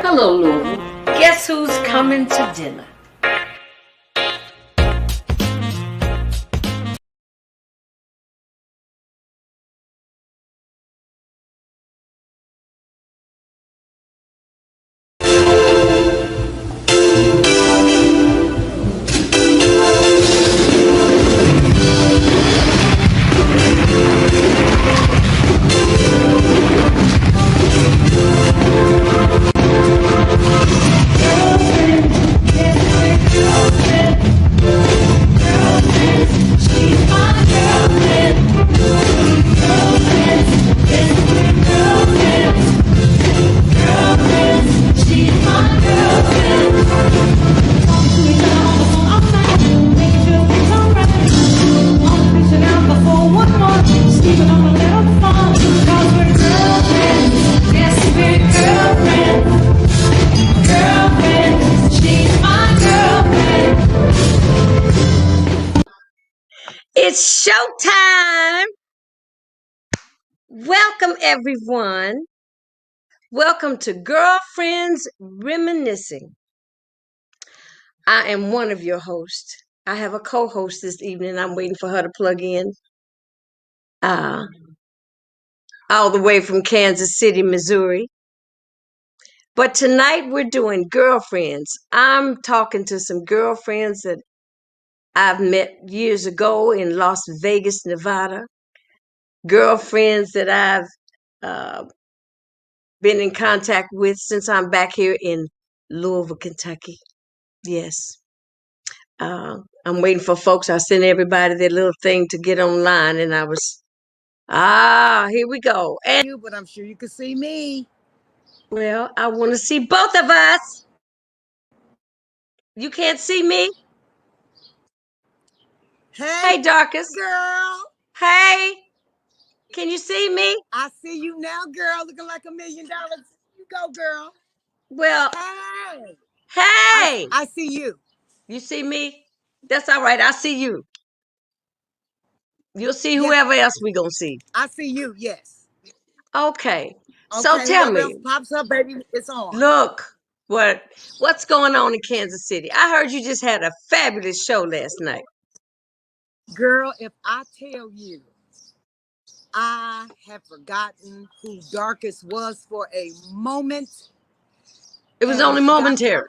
Hello, Louisville. Guess who's coming to dinner? It's showtime. Welcome, everyone. Welcome to Girlfriends Reminiscing. I am one of your hosts. I have a co-host this evening. I'm waiting for her to plug in. All the way from Kansas City, Missouri. But tonight we're doing girlfriends. I'm talking to some girlfriends that I've met years ago in Las Vegas, Nevada. Girlfriends that I've been in contact with since I'm back here in Louisville, Kentucky. Yes. I'm waiting for folks. I sent everybody their little thing to get online, and I was, here we go. And you, but I'm sure you can see me. well, I want to see both of us. You can't see me? Hey, Darkus. Girl. Hey. Can you see me? I see you now, girl, looking like $1 million. You go, girl. Well, hey. hey. I see you. You see me? That's all right. I see you. You'll see whoever else we gonna see. I see you, yes. Okay. So tell me. Else pops up, baby, it's on. Look, what's going on in Kansas City? I heard you just had a fabulous show last night. Girl, if I tell you, I have forgotten who Darkus was for a moment. It was only momentary.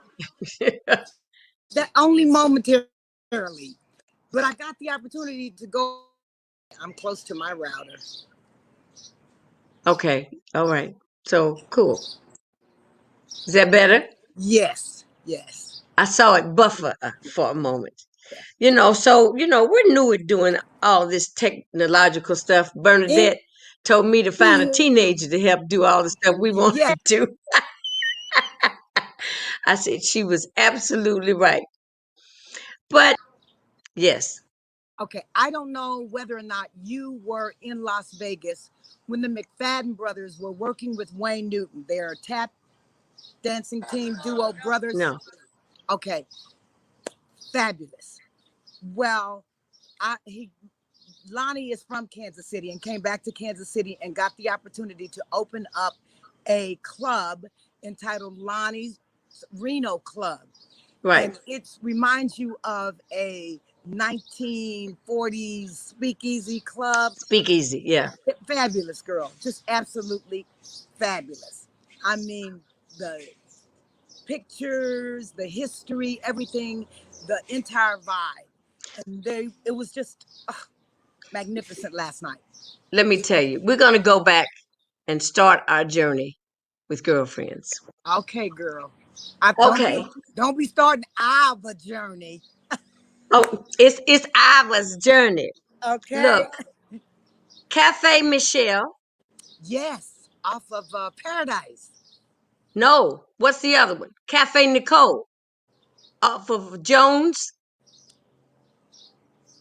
That only momentarily. But I got the opportunity to go. I'm close to my router. Okay. All right. So cool. Is that better? Yes. I saw it buffer for a moment. So we're new at doing all this technological stuff. Bernadette told me to find a teenager to help do all the stuff we want to do. I said she was absolutely right. But yes. Okay, I don't know whether or not you were in Las Vegas when the McFadden brothers were working with Wayne Newton. They're a tap dancing team duo brothers. No. Okay, fabulous. Well, Lonnie is from Kansas City and came back to Kansas City and got the opportunity to open up a club entitled Lonnie's Reno Club. Right. And it reminds you of a 1940s speakeasy club. Speakeasy, yeah. Fabulous, girl. Just absolutely fabulous. I mean, the pictures, the history, everything, the entire vibe. And it was just magnificent last night. Let me tell you, we're going to go back and start our journey with girlfriends. Okay, girl. Don't be starting our journey. Oh, it's our journey. Okay. Look, Cafe Michelle. Yes, off of Paradise. No, what's the other one? Cafe Nicole, off of Jones.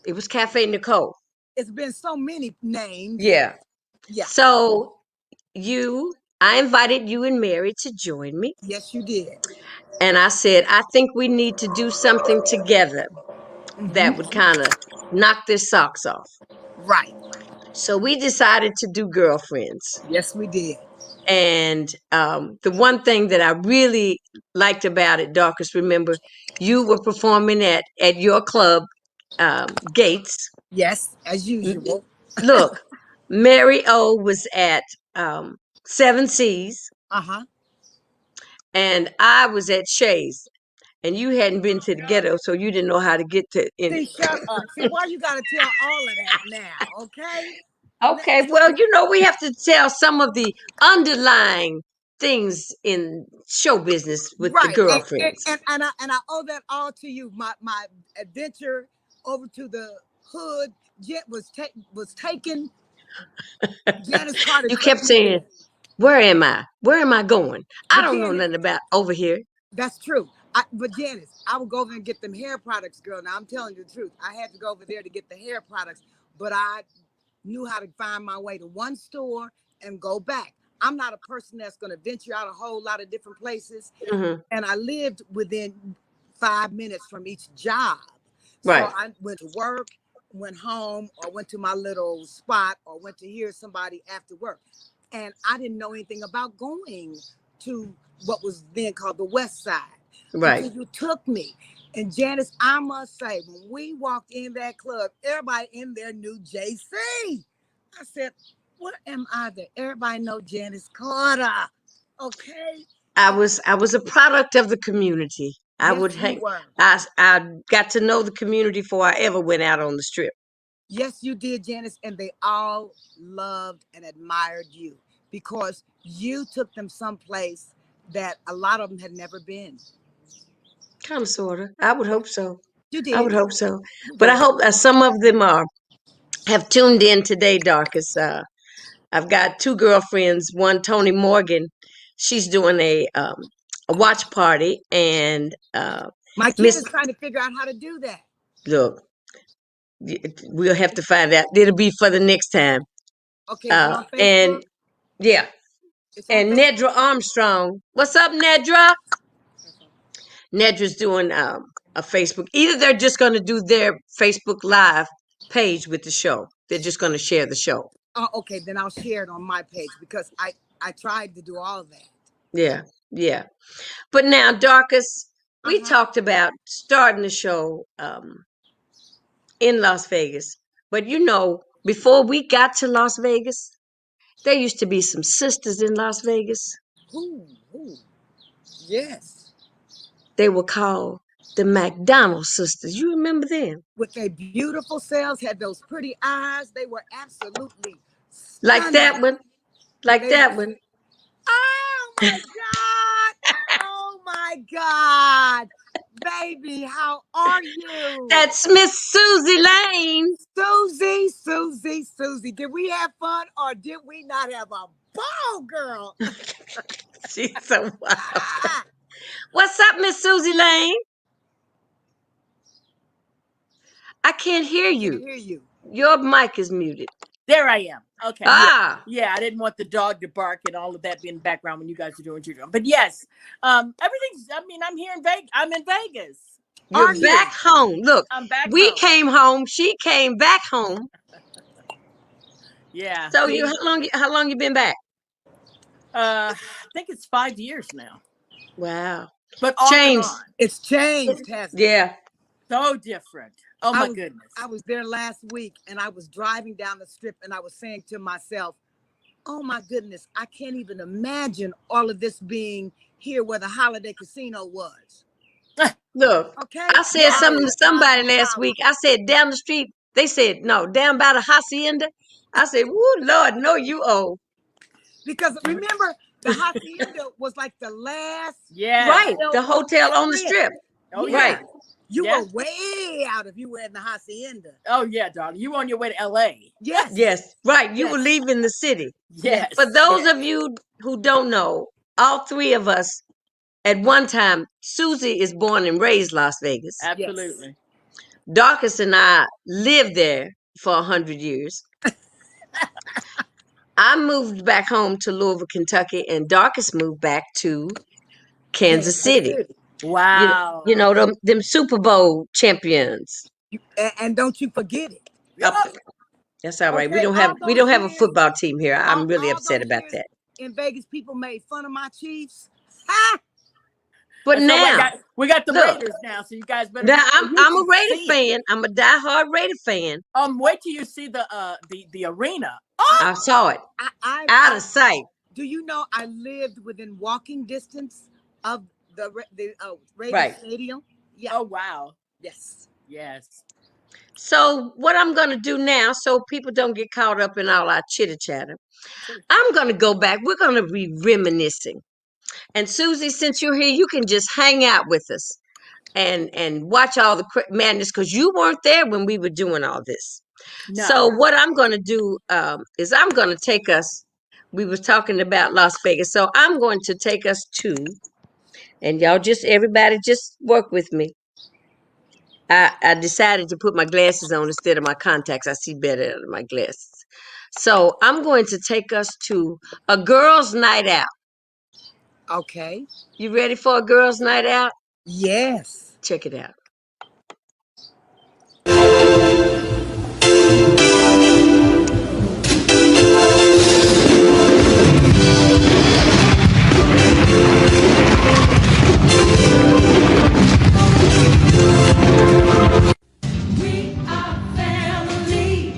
It was Cafe Nicole. It's been so many names. Yeah. So I invited you and Mary to join me. Yes, you did. And I said, I think we need to do something together that would kind of knock their socks off. Right. So we decided to do girlfriends. Yes, we did. And the one thing that I really liked about it, Darkest, remember, you were performing at your club, Gates. Yes, as usual. Look, Mary O was at Seven Seas, Uh-huh. and I was at Shay's. And you hadn't been to the ghetto, so you didn't know how to get to any. See, shut up. See, why you gotta tell all of that now, okay? Okay, well, we have to tell some of the underlying things in show business with the Right. girlfriends. And I owe that all to you. My adventure over to the hood jet was taken. Janice Carter You took kept me saying, there. "Where am I? Where am I going? I But don't know Janice, nothing about over here." that's true. But Janice, I would go over and get them hair products, girl. Now I'm telling you the truth. I had to go over there to get the hair products, but I knew how to find my way to one store and go back. I'm not a person that's going to venture out a whole lot of different places. Hmm. And I lived within 5 minutes from each job. So Right. I went to work, went home, or went to my little spot, or went to hear somebody after work. And I didn't know anything about going to what was then called the West Side Right. until you took me. And Janice, I must say, when we walked in that club, everybody in there knew JC. I said, what am I there? Everybody know Janice Carter. Okay. I was a product of the community. I Yes, would you hang. were. I got to know the community before I ever went out on the strip. Yes, you did, Janice. And they all loved and admired you because you took them someplace that a lot of them had never been. Kind of, sort of. I would hope so. You I would did. hope so. You But I did. hope that some of them are have tuned in today, Darkest. I've got two girlfriends. One, Tony Morgan. She's doing a watch party, and My kid Miss. is trying to figure out how to do that. Look, we'll have to find out. It'll be for the next time. Okay, is it on And Facebook? yeah, It's on and Facebook. Nedra Armstrong. What's up, Nedra? Nedra's doing a Facebook. Either they're just going to do their Facebook Live page with the show. They're just going to share the show. Oh, okay, then I'll share it on my page because I tried to do all that. Yeah, yeah. But now, Darkest, we Uh-huh. talked about starting the show in Las Vegas. But before we got to Las Vegas, there used to be some sisters in Las Vegas. Who? Yes. They were called the McDonald sisters. You remember them? With their beautiful selves, had those pretty eyes. They were absolutely Like that stunning. one? Like They were. that one? Oh my God! Oh my God! Baby, how are you? That's Miss Susie Lane. Susie. Did we have fun or did we not have a ball, girl? She's so wild. Ah, What's up, Miss Susie Lane? I can't hear can't you. hear you. Your mic is muted. There I am. Okay. Ah, Yeah. I didn't want the dog to bark and all of that be in the background when you guys are doing what you're doing. But yes, everything's. I mean, I'm here in Vegas. I'm in Vegas. you're Are you? back home. Look, I'm back we home. came home. She came back home. Yeah. So See, how long you been back? I think it's 5 years now, Wow. but off and Changed. on. It's changed, hasn't it? Yeah. So different. Oh my goodness. I was there last week and I was driving down the strip and I was saying to myself, oh my goodness, I can't even imagine all of this being here where the Holiday Casino was. Look, Okay. I said something to somebody Downtown last Howard. week. I said down the street. They said no, down by the hacienda. I said, "Woo, Lord, no, you old." Because remember, the hacienda was like the last Yes. Right, hotel the hotel on the strip. Oh Yeah. Right. You Yeah. were way out if you were in the hacienda. Oh yeah, darling. You on your way to LA? Yes. Yes, right. You were Yes. leaving the city. Yes. For those yes. of you who don't know, all three of us at one time, Susie is born and raised Las Vegas. Absolutely. Darkest and I lived there for 100 years. I moved back home to Louisville, Kentucky, and Darkest moved back to Kansas City. Wow. You know them Super Bowl champions. And don't you forget it. Yep. That's all right. Okay, We don't all have those a years- football team here. I'm really all upset those about years- that. in Vegas, people made fun of my Chiefs. Ha! But And so now, we got the look, Raiders now, so you guys better now be. You I'm a should Raider see it. fan. I'm a diehard Raider fan. Wait till you see the arena. I, I saw it out I of sight. do you know I lived within walking distance of the Raiders Right. Stadium? Yeah. Oh wow. Yes. Yes. So what I'm going to do now, so people don't get caught up in all our chitter chatter, Chitter I'm going to go back. We're going to be reminiscing. And Susie, since you're here, you can just hang out with us and watch all the madness because you weren't there when we were doing all this. So No. what I'm going to do is I'm going to take us. We was talking about Las Vegas, so I'm going to take us to, and y'all just everybody just work with me. I decided to put my glasses on instead of my contacts. I see better out of my glasses. So I'm going to take us to a girls' night out. Okay. You ready for a girls' night out? Yes. Check it out. We are family.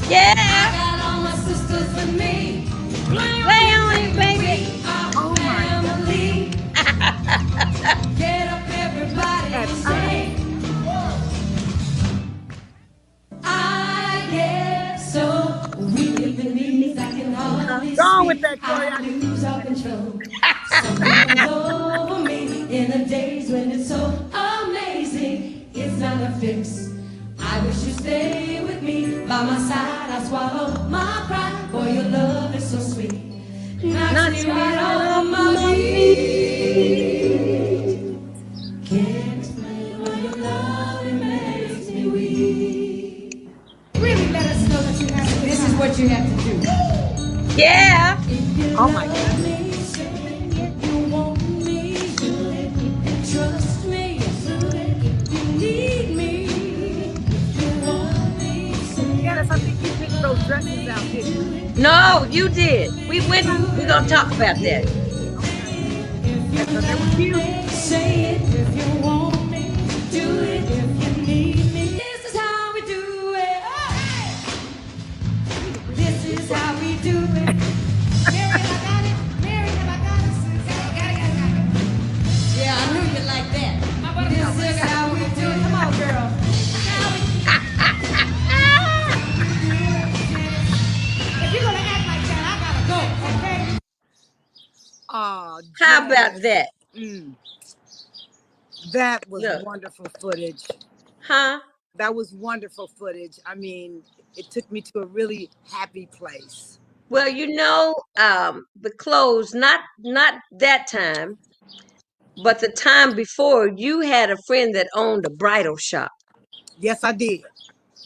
I Yeah, got all my sisters with me. Play on play it, on it, baby. baby. We are Oh my God. family. Get up, everybody, Yes. and say, I guess so. We live in these, I can hardly Go on with speak. that I choreography. lose all control. Something comes over me in the days when it's so amazing. It's not a fix. I wish you'd stay with me. By my side, I swallow my pride. Boy, your love is so sweet. Knocks Knocks me me right right off off my my feet. feet. Can't explain why your love it makes me weak. Really let us know that you have to. This is what you have to do. Yeah. If you Oh my love goodness. me, say it. If you want me, do it. If you trust me, do it. If you need me, if you want me, say Janice, I it. think you picked those dresses out, didn't you? No, you did. We Did went. I? We're gonna talk about that. Okay. If Yeah, you because they were love cute. me, say it. If you want me, do it. If you need me, this is how we do it. This is how we do it. Mary, have I got it? Mary, have I got it? Got it. Yeah, I knew you like that. This is how we do it. Come on, girl. If you're gonna act like that, I gotta go. Okay? Oh, How about Janice. that? Mm, that was Look, wonderful footage. huh? That was wonderful footage. I mean, it took me to a really happy place. Well, the clothes, not that time, but the time before, you had a friend that owned a bridal shop. Yes, I did.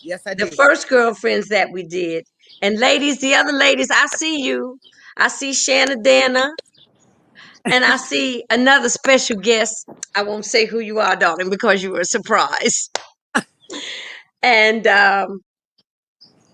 Yes, I The did. first girlfriends that we did. And ladies, the other ladies, I see you. I see Shanna Dana, and I see another special guest. I won't say who you are, darling, because you were a surprise. And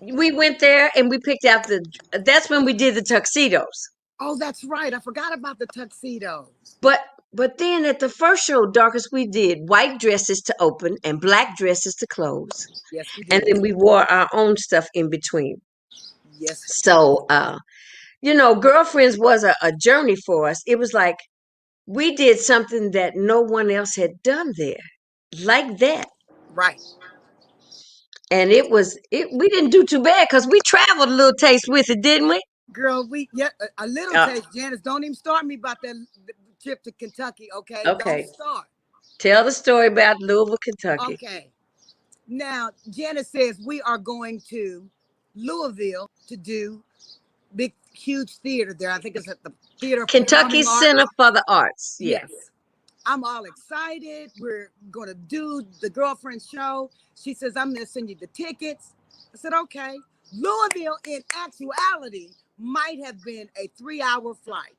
we went there and we picked out that's when we did the tuxedos. Oh, that's right. I forgot about the tuxedos. But then at the first show, Darkest, we did white dresses to open and black dresses to close. Yes, we And did. then we wore our own stuff in between. Yes. So girlfriends was a journey for us. It was like we did something that no one else had done there. Like that. Right. And we didn't do too bad because we traveled a little taste with it, didn't we? Girl, a little Uh, taste. Janice, don't even start me about that trip to Kentucky, okay? Don't okay. start. Tell the story about Louisville, Kentucky. Okay. Now, Janice says we are going to Louisville to do big, huge theater there. I think it's at the Theater of Kentucky Performing Center Arts. for the Arts. Yeah. Yes. I'm all excited. We're going to do the girlfriend show. She says, I'm going to send you the tickets. I said, okay. Louisville, in actuality, might have been a 3-hour flight.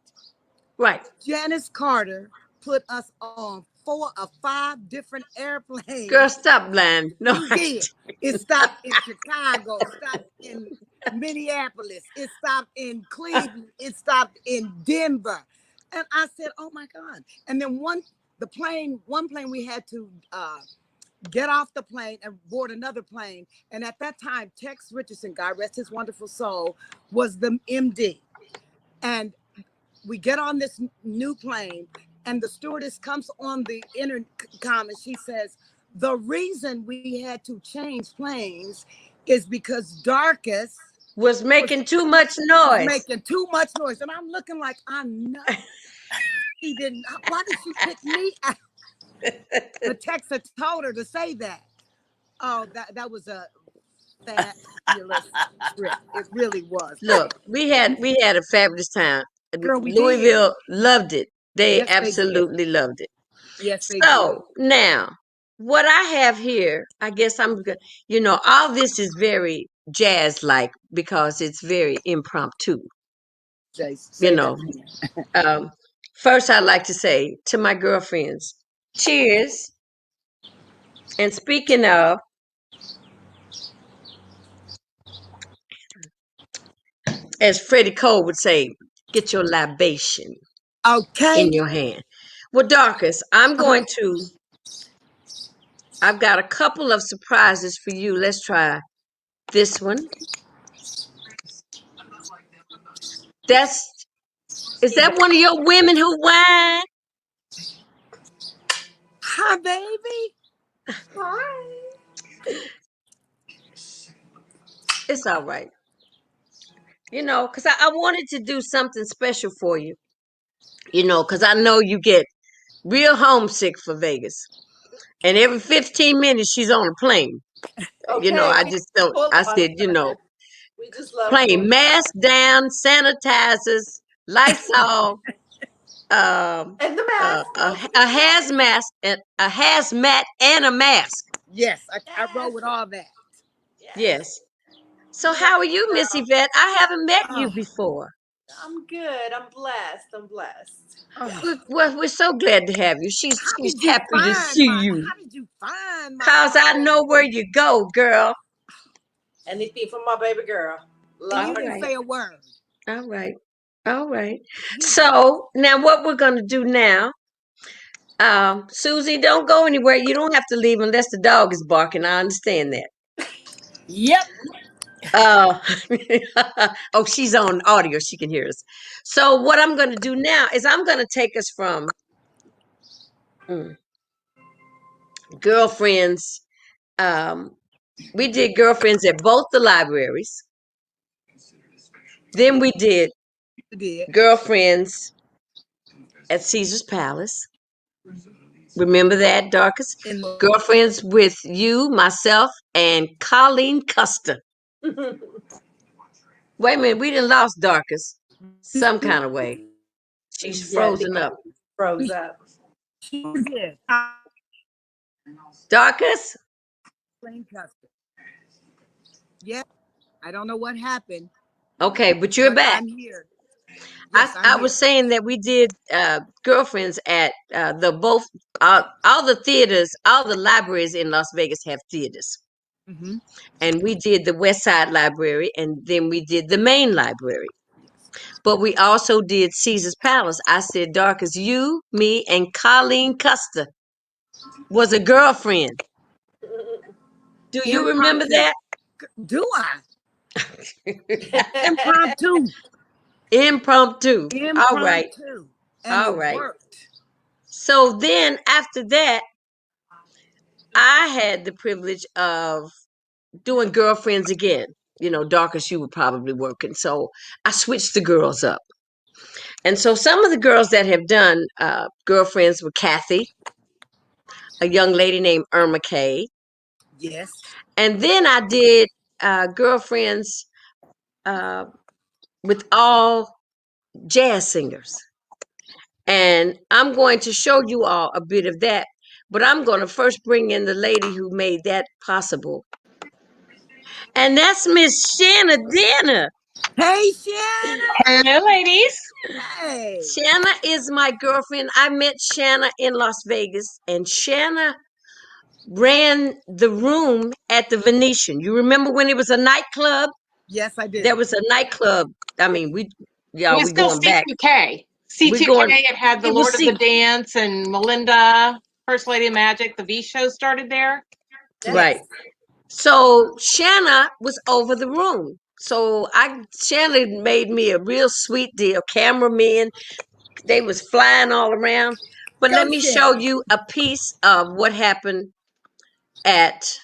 Right. Janice Carter put us on 4 or 5 different airplanes. Girl, stop lying. No, She did. It stopped in Chicago, stopped in Minneapolis. It stopped in Cleveland. It stopped in Denver. And I said, "Oh my God!" And then one plane we had to get off the plane and board another plane. And at that time, Tex Richardson, God rest his wonderful soul, was the MD. And we get on this new plane, and the stewardess comes on the intercom and she says, "The reason we had to change planes is because Darkus Was was, making too much was noise. making too much noise." And I'm looking like, I know she didn't. Why did she pick me out? But Tex had told her to say that. Oh, that was a fabulous trip. It really was. Look, we had a fabulous time. Girl, we did. Louisville loved it. They Yes, they did. absolutely loved it. Yes, they did. So now, what I have here, I guess I'm going all this is very jazz-like because it's very impromptu. You Say that know, again. um, first I'd like to say to my girlfriends, cheers. And speaking of, as Freddie Cole would say, get your libation in Okay. your hand. Well, Darkus, I've got a couple of surprises for you. Let's try this one. That's Is that one of your women who whine? Hi, baby. It's all right. Because I wanted to do something special for you. Because I know you get real homesick for Vegas. And every 15 minutes, she's on a plane. I just don't. I said, plane, mask down, sanitizers, Lysol, a hazmat, and a mask. Yes, I wrote with all that. Yes. So how are you, Miss Yvette? I haven't met you Oh, before. I'm good. I'm blessed. I'm blessed. oh. We're so glad to have you. She's happy to see you. How did you find my 'Cause I almost? know where you go, girl. Anything for my baby girl. And Love you All her. didn't right. say a word. All right. All right. You So now what we're gonna do now, Susie, don't go anywhere. You don't have to leave unless the dog is barking. I understand that. Yep. Uh, oh, she's on audio. She can hear us. So what I'm gonna do now is I'm gonna take us from mm, girlfriends. Um, we did girlfriends at both the libraries. Then we did did. girlfriends at Caesar's Palace. Remember that, Darkest? In Girlfriends with you, myself, and Colleen Custer. Wait a minute, we didn't lost Darkest some kind of way. She's Yeah, frozen up. froze up. she did. Darkest? Plain custard. Yes. I don't know what happened, Okay, but you're but back. I'm here. Yes, I'm I was here. saying that we did girlfriends at all the theaters, all the libraries in Las Vegas have theaters. Mm-hmm. And we did the West Side Library, and then we did the main library. But we also did Caesar's Palace. I said, Dark as you, me, and Colleen Custer was a girlfriend. Do you remember Impromptu. that? Do I? Impromptu. Impromptu. All right. Impromptu. And All it right. worked. So then after that, I had the privilege of doing girlfriends again. Darkest you were probably working. So I switched the girls up. And so some of the girls that have done girlfriends were Kathy, a young lady named Irma Kay. Yes. And then I did girlfriends uh, with all jazz singers. And I'm going to show you all a bit of that. But I'm going to first bring in the lady who made that possible. And that's Miss Shanna Danner. Hey, Shanna. Hello, ladies. Hey. Shanna is my girlfriend. I met Shanna in Las Vegas, and Shanna ran the room at the Venetian. You remember when it was a nightclub? Yes, I did. There was a nightclub. I mean, It we was still going back. C2K. We're going. C2K, it had the It was Lord of the see. Dance and Melinda, First Lady of Magic. The V show started there. Yes. Right. So Shanna was over the room. So Shanna made me a real sweet deal. Cameramen, they was flying all around. But let Go me show Shannon. you a piece of what happened at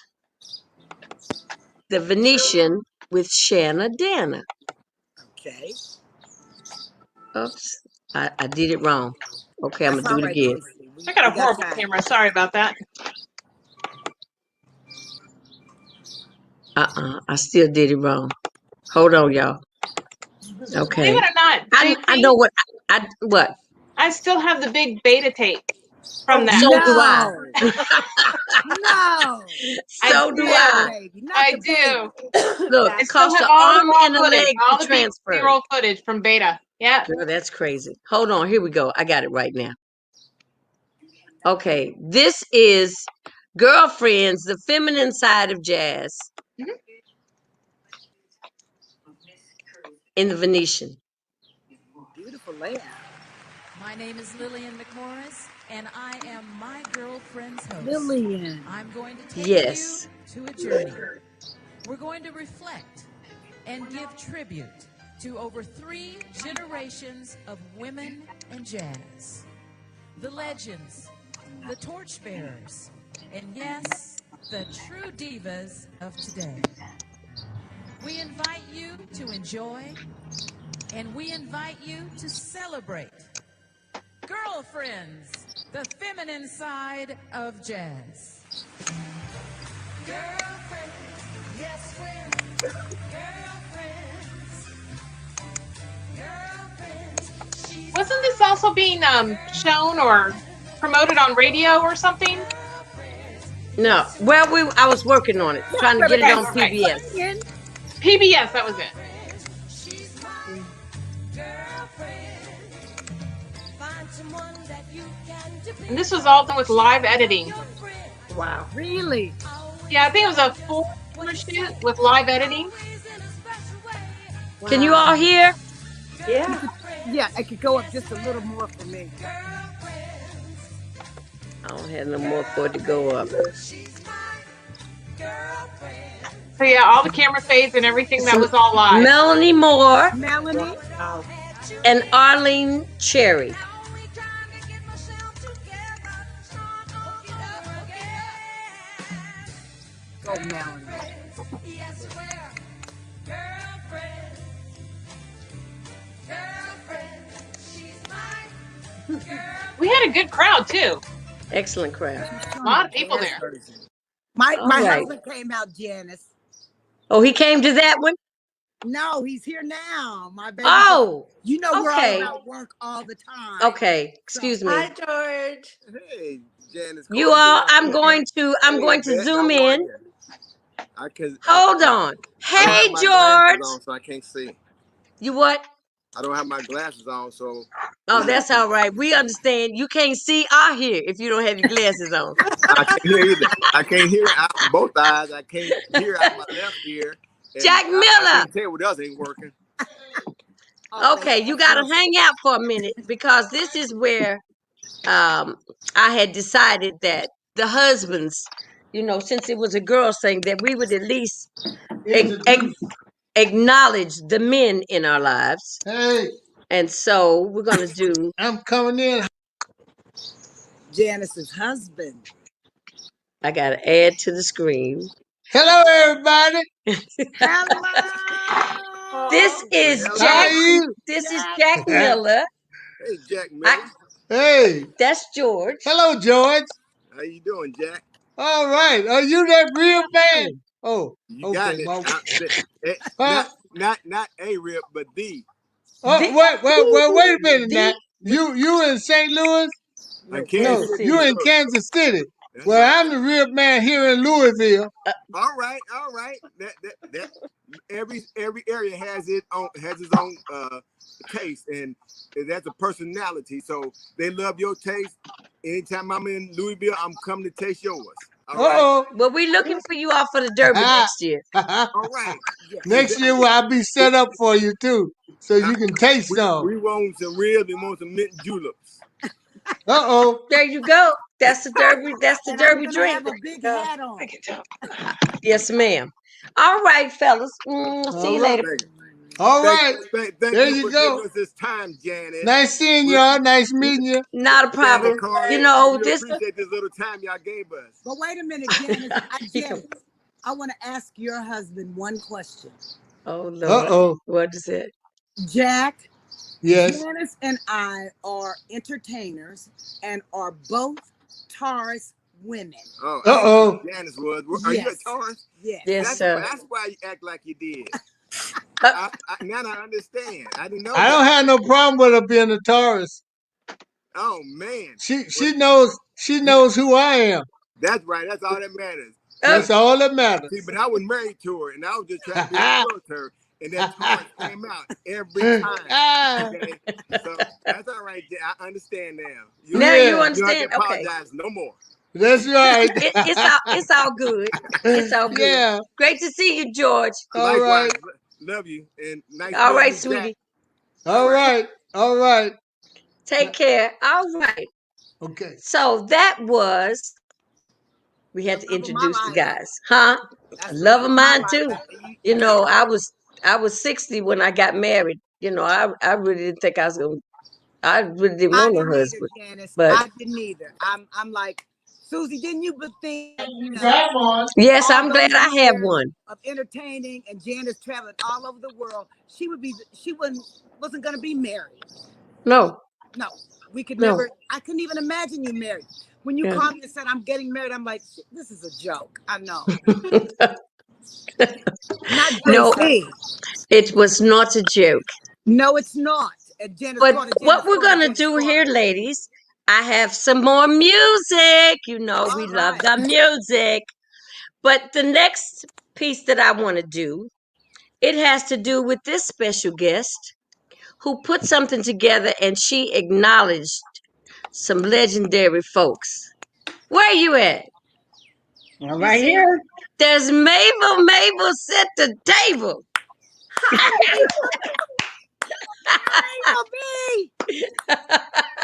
the Venetian with Shanna Dana. Okay. Oops, I did it wrong. Okay, I'm That's gonna do all it right, again. Tracy. I got We a got horrible time. camera. Sorry about that. I still did it wrong. Hold on, y'all. Believe Okay. it or not, I JP, know what. I still have the big beta tape from Oh, that. so do I. No. No. I So Not the do do. beta I. baby. Not I the do. baby. Look, I it That's still costs have an all the arm raw and a footage, leg to all the big transfer. B-roll footage from beta. Yeah. Girl, that's crazy. Hold on, here we go. I got it right now. Okay, this is Girlfriends, the feminine side of jazz Mhm. in the Venetian. Beautiful layout. My name is Lillian McMorris, and I am my girlfriend's host. Lillian. I'm going to take Yes. you to a journey. We're going to reflect and give tribute to over 3 generations of women in jazz. The legends, the torchbearers, and yes, the true divas of today. We invite you to enjoy, and we invite you to celebrate. Girlfriends, the feminine side of jazz. Girlfriends, yes, we're girlfriends. Girlfriends, she's Wasn't this also being shown or promoted on radio or something? No. Well, I was working on it, Y'all trying to better get it Okay, on keep okay. PBS. singing. PBS, that was it. she's my girlfriend. Find someone that you can depend And this was all done with live editing. wow. Really? Yeah, I think it was a 4-hour shoot with live editing. Wow. Can you all hear? Yeah. Yeah, it could go up just a little more for me. I don't have no more for it to go up. So yeah, all the camera fades and everything, that was all live. Melanie Moore Melanie? Wow. and Arlene Cherry. Go, Melanie. Yes, we're girlfriends. Girlfriends, she's my We had a good crowd too. Excellent crowd. A lot of people there. My All right. husband came out, Janice. Oh, he came to that one? No, he's here now. My baby. Oh, You know we're all okay. about work all the time. Okay, excuse me. Hi, George. Hey, Janice. You all, I'm going to zoom in. Hold on. I don't Hey, have my glasses George. on, so I can't see. You what? I don't have my glasses on, so Oh, that's all right. We understand. You can't see or hear if you don't have your glasses on. I can't hear either. I can't hear out both eyes. I can't hear out my left ear. And Jack I Miller. can't tell what else ain't working. Okay, you got to hang out for a minute because this is where I had decided that the husbands, since it was a girl thing, that we would at least acknowledge the men in our lives. Hey, And so we're going to do. I'm coming in. Janice's husband. I got to add to the screen. Hello, everybody. Hello. This is Hello. Jack. How you? This is Jack Miller. Hey, Jack Miller. Hey, That's George. hello, George. How you doing, Jack? All right. Are you that real man? Oh, You got okay. it. Huh? Not a rip, but the. Oh, wait a minute now. You in St. Louis? I No, can't see you in Kansas City. That's Well, right. I'm the real man here in Louisville. All right. That every area has its own taste, and that's a personality. So they love your taste. Anytime I'm in Louisville, I'm coming to taste yours. All right. Uh-oh. Well, we looking for you all for the Derby next year. All right. Is Next year I'll be set up for you too, so you can taste some. we want some ribs. We want some mint juleps. Uh-oh. There you go. That's the Derby. That's the And I'm Derby gonna drink. have a big hat on. Yes, ma'am. All right, fellas. See All you right. later. All right. Thank There you you for go. giving us this time, Janice. Nice seeing y'all. Nice meeting you. Not a Janice problem. Carter, You know, we this. appreciate this little time y'all gave us. But wait a minute, Janice. You can- Janice, I want to ask your husband one question. Oh Lord. Uh-oh. What is it? Jack, Yes. Janice and I are entertainers and are both Taurus women. Oh, I didn't Uh-oh. know Janice was. Are you a Yes. Taurus? Yes. Yes, That's why you act like you did. Now I understand. I didn't know I that. don't have no problem with her being a Taurus. Oh man. She knows who I am. That's right. That's all that matters. That's all that matters. See, but I was married to her, and I was just trying to be close to her, and that Taurus came out every time. Okay, so that's all right. I understand now. now you Yeah. You don't have understand. to Okay. apologize no more. That's right. It's all good. It's all good. Yeah. Great to see you, George. All Likewise, right. love you, and nice All meeting right, you, Jack. sweetie. All right. All right. Take care. All right. Okay. So that was. We had to The love of my introduce the life. guys, huh? That's A the love love of of my mine life. too. You know, I was 60 when I got married. You know, I really didn't think I was gonna. I really didn't I want no didn't either, husband, Janice. but I didn't either. I'm like, Susie, didn't you but think that, You got one. yes, all I'm glad those I have years one. of entertaining and Janice traveling all over the world, she wasn't gonna be married. No, No, we could no. never. I couldn't even imagine you married. When you Yeah. called me and said I'm getting married, I'm like, this is a joke. I know. Not No, JC. it was not a joke. No, it's not. And Janice But Carter, what Janice we're Carter, gonna Janice do here, Carter. ladies, I have some more music. You know, we All love right. the music. But the next piece that I want to do, it has to do with this special guest who put something together and she acknowledged some legendary folks. Where you at? I'm You right see? here. There's Mabel. Mabel set the table.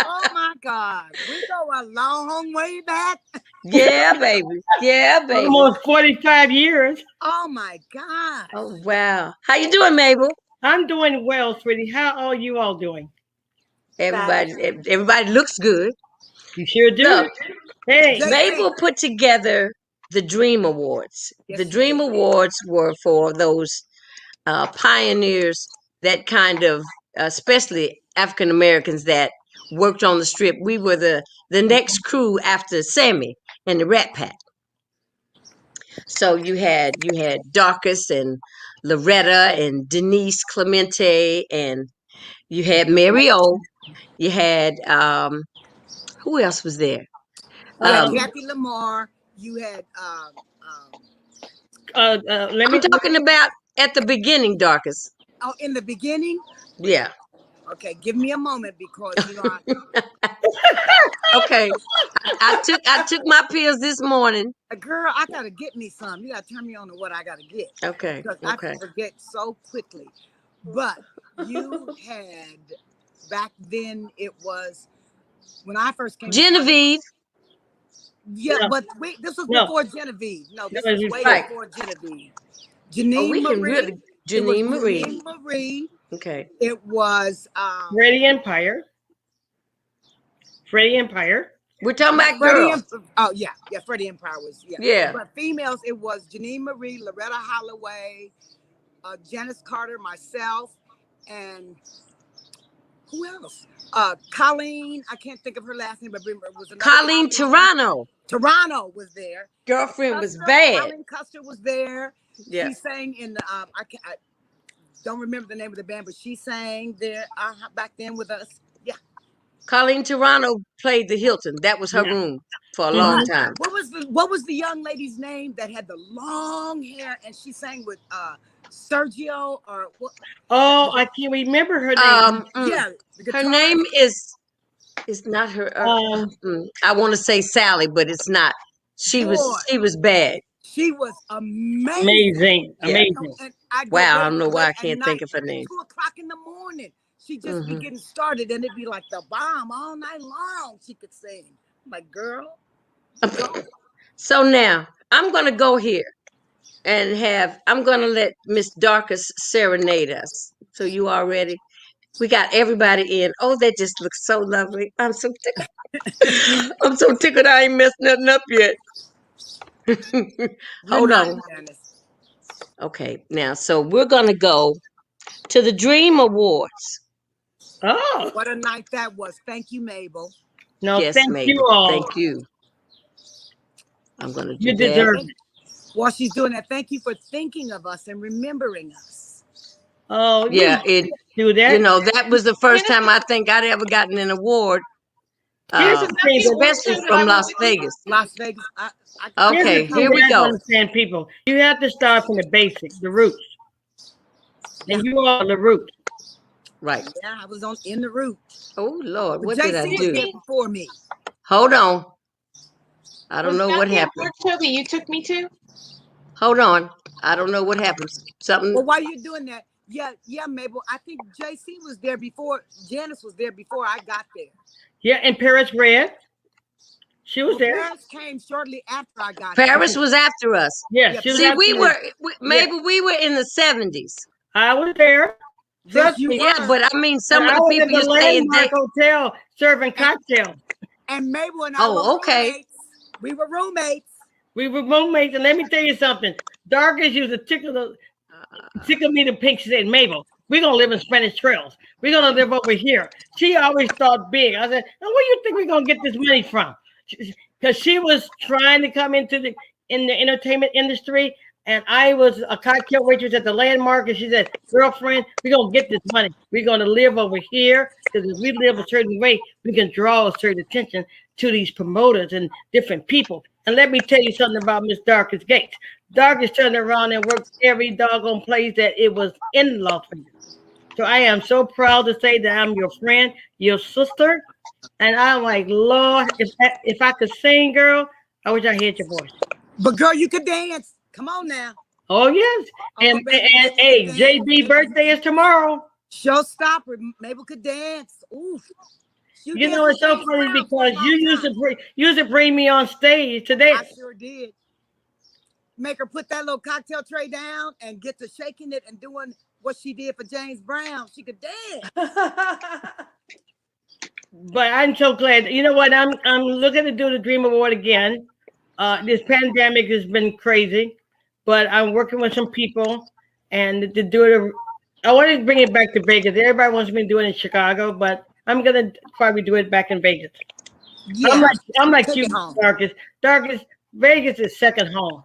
Oh my God. We go a long way back. Yeah, baby. Yeah, baby. Almost 45 years. Oh my God. Oh wow. How you doing, Mabel? I'm doing well, sweetie. How are you all doing? Everybody looks good. You sure do. So Hey, JC. Mabel put together the Dream Awards. Yes, The she Dream did. Awards were for those pioneers that kind of, especially African Americans that worked on the strip. We were the next crew after Sammy and the Rat Pack. So you had Darkus and Loretta and Denise Clemente, and you had Mary O. You had who else was there? You had um, Jackie Lamar. You had let I'm me. talking about at the beginning, Darkus. oh, in the beginning. Yeah. Okay, give me a moment because Okay. I took my pills this morning. girl, I gotta get me some. You gotta turn me on to what I gotta get Okay. because I Okay. forget so quickly. But you had back then. It was when I first came. Genevieve. Yeah, No, but wait, this was no, before Genevieve. No, no, this was way Right. before Genevieve. Oh, Janine we can Marie. really It was Janine Marie. Janine Marie. Okay. It was Freddie Empire. Freddie Empire. We're talking about Freddie. girls. Oh yeah, Freddie Empire was Yeah. But females, it was Janine Marie, Loretta Holloway, Janice Carter, myself, and who else? Colleen. I can't think of her last name, but remember it was another Colleen Colleen. Toronto. Toronto was there. Girlfriend was Custer, bad. Colleen Custer was there. Yeah. She sang in the I don't remember the name of the band, but she sang there back then with us. Yeah. Colleen Toronto played the Hilton. That was her Yeah. room for a long Mhm. time. What was the young lady's name that had the long hair and she sang with Sergio or what? Oh, I can't remember her name. Yeah, the Her guitar. name is not her. I want to say Sally, but it's not. Boy, she was bad. she was amazing. Amazing, Yeah. amazing. And I'd go Wow. I very don't know why late I at can't think night, of her at name. 2 o'clock in the morning. She'd just be Hmm. getting started, and it'd be like the bomb all night long. She could sing. I'm like, girl, go. So now I'm gonna go here and I'm gonna let Miss Darkus serenade us. So you all ready? We got everybody in. Oh, that just looks so lovely. I'm so tickled. I'm so tickled I ain't messed nothing up yet. You're Hold not, on. Janice. Okay, now so we're gonna go to the Dream Awards. Oh, What a night that was. Thank you, Mabel. no, Yes, thank you Mabel. all. Thank you. I'm gonna do You that. deserve Thank, it. while she's doing that, thank you for thinking of us and remembering us. Oh, Yeah, you do you that. know, that was the first Janice, time I think I'd ever gotten an award, Here's Janice, the is that thing the award especially show that that I from went Las with you? Vegas. Las Vegas. I here's the Okay, thing here that we I have to go. understand, people. You have to start from the basic, the roots, yeah, and you are the roots. Right. yeah, I was on in the route. Oh Lord, But what did I JC Excuse was do? there me. before me. Hold on. I don't Was know that what the happened. award show that you took me to? Hold on. I don't know what happened. Something. Well, while you're doing that, yeah, Mabel, I think JC was there before. Janice was there before I got there. Yeah, and Paris Red, she was Well, there. Paris came shortly after I got there. Paris was after us. Yes, Yeah, she was See, after you. Yes, maybe we were in the 70s. I was there. yes, Trust you me. Yeah, were. but I mean, And some of I the was at people the you're saying Landmark Hotel serving And, cocktails. and Mabel and I were oh, okay. roommates. We were roommates. We were roommates, and let me tell you something. Darkest used to tickle me the pink. She said, Mabel, we're gonna live in Spanish Trails. We're gonna live over here. She always thought big. I said, now where you think we're gonna get this money from? Because she was trying to come into the entertainment industry, and I was a cocktail waitress at the Landmark, and she said, girlfriend, we're gonna get this money. We're gonna live over here because if we live a certain way, we can draw a certain attention to these promoters and different people. And let me tell you something about Miss Darkest Gates. Darkest turned around and worked every doggone place that it was in Las Vegas. So I am so proud to say that I'm your friend, your sister, and I'm like, Lord, if I could sing, girl, I wish I heard your voice. But girl, you could dance. Come on now. Oh yes, Oh, baby, and Mabel could hey, dance. JB birthday is tomorrow. Showstopper. Mabel could dance. Oof. You You danced know with it's so James funny Brown for a because long time. you used to bring me on stage to I dance. sure did. Make her put that little cocktail tray down and get to shaking it and doing what she did for James Brown. She could dance. But I'm so glad. You know what? I'm looking to do the Dream Award again. This pandemic has been crazy, but I'm working with some people and to do it. I want to bring it back to Vegas. Everybody wants me to do it in Chicago, but I'm gonna probably do it back in Vegas. Yeah. I'm like Take you, it home. Darkest. Darkest Vegas is second home.